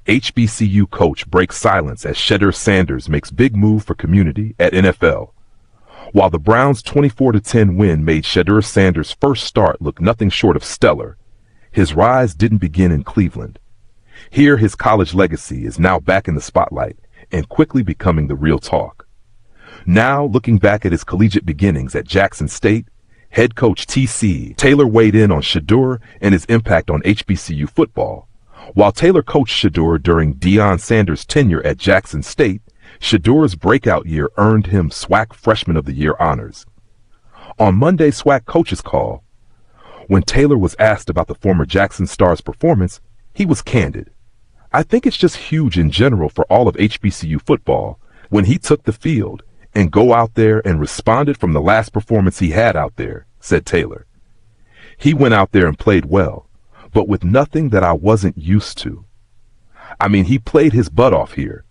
HBCU coach breaks silence as Shedeur Sanders makes big move for community at NFL. While the Browns' 24-10 win made Shedeur Sanders' first start look nothing short of stellar, his rise didn't begin in Cleveland. Here, his college legacy is now back in the spotlight and quickly becoming the real talk. Now, looking back at his collegiate beginnings at Jackson State, head coach T.C. Taylor weighed in on Shedeur and his impact on HBCU football. While Taylor coached Shedeur during Deion Sanders' tenure at Jackson State, Shedeur's breakout year earned him SWAC Freshman of the Year honors. On Monday's SWAC Coaches Call, when Taylor was asked about the former Jackson star's performance, he was candid. "I think it's just huge in general for all of HBCU football when he took the field and go out there and responded from the last performance he had out there," said Taylor. "He went out there and played well, but with nothing that I wasn't used to. I mean, he played his butt off here.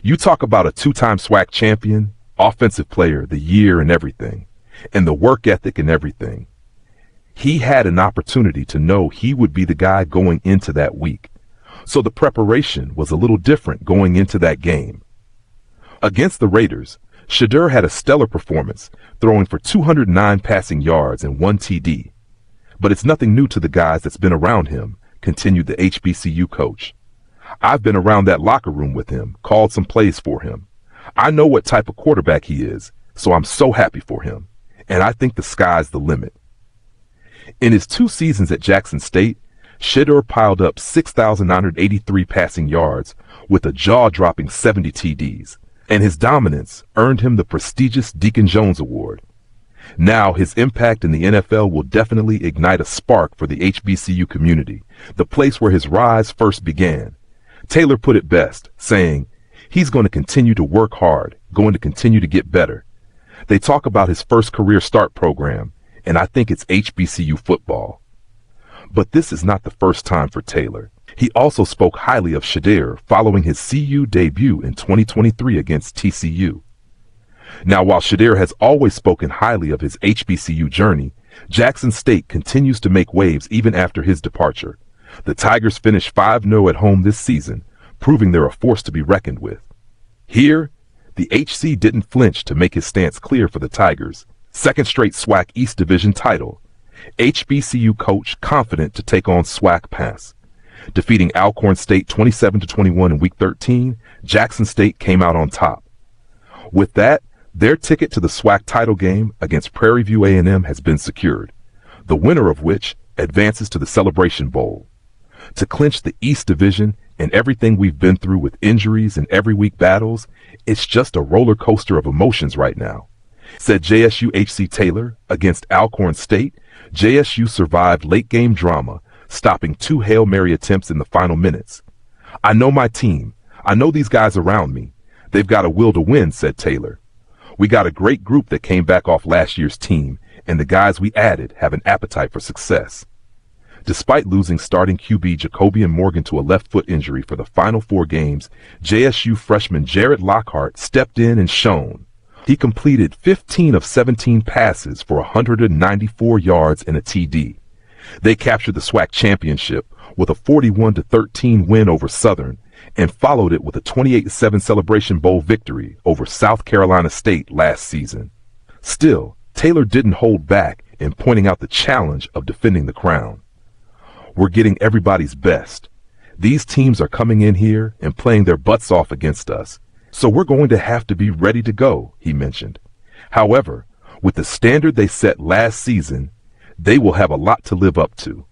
You talk about a two-time SWAC champion, offensive player, the year and everything, and the work ethic and everything. He had an opportunity to know he would be the guy going into that week. So the preparation was a little different going into that game." Against the Raiders, Shedeur had a stellar performance, throwing for 209 passing yards and 1 TD. "But it's nothing new to the guys that's been around him," continued the HBCU coach. "I've been around that locker room with him, called some plays for him. I know what type of quarterback he is, so I'm so happy for him. And I think the sky's the limit." In his 2 seasons at Jackson State, Shedeur piled up 6,983 passing yards with a jaw-dropping 70 TDs, and his dominance earned him the prestigious Deacon Jones Award. Now his impact in the NFL will definitely ignite a spark for the HBCU community, the place where his rise first began. Taylor put it best, saying, "He's going to continue to work hard, going to continue to get better." They talk about his first career start program, and I think it's HBCU football. But this is not the first time for Taylor. He also spoke highly of Shedeur following his CU debut in 2023 against TCU. Now, while Shedeur has always spoken highly of his HBCU journey, Jackson State continues to make waves even after his departure. The Tigers finished 5-0 at home this season, proving they're a force to be reckoned with. Here, the HC didn't flinch to make his stance clear for the Tigers. Second straight SWAC East Division title. HBCU coach confident to take on SWAC pass. Defeating Alcorn State 27-21 in Week 13, Jackson State came out on top. With that, their ticket to the SWAC title game against Prairie View A&M has been secured, the winner of which advances to the Celebration Bowl. To clinch the East Division and everything we've been through with injuries and every week battles, it's just a roller coaster of emotions right now. Said JSU HC Taylor. Against Alcorn State, JSU survived late-game drama, stopping 2 Hail Mary attempts in the final minutes. "I know my team. I know these guys around me. They've got a will to win," said Taylor. "We got a great group that came back off last year's team, and the guys we added have an appetite for success." Despite losing starting QB Jacobian Morgan to a left foot injury for the final 4 games, JSU freshman Jared Lockhart stepped in and shone. He completed 15 of 17 passes for 194 yards and a TD. They captured the SWAC championship with a 41-13 win over Southern and followed it with a 28-7 Celebration Bowl victory over South Carolina State last season. Still, Taylor didn't hold back in pointing out the challenge of defending the crown. "We're getting everybody's best. These teams are coming in here and playing their butts off against us, so we're going to have to be ready to go," he mentioned. However, with the standard they set last season, they will have a lot to live up to.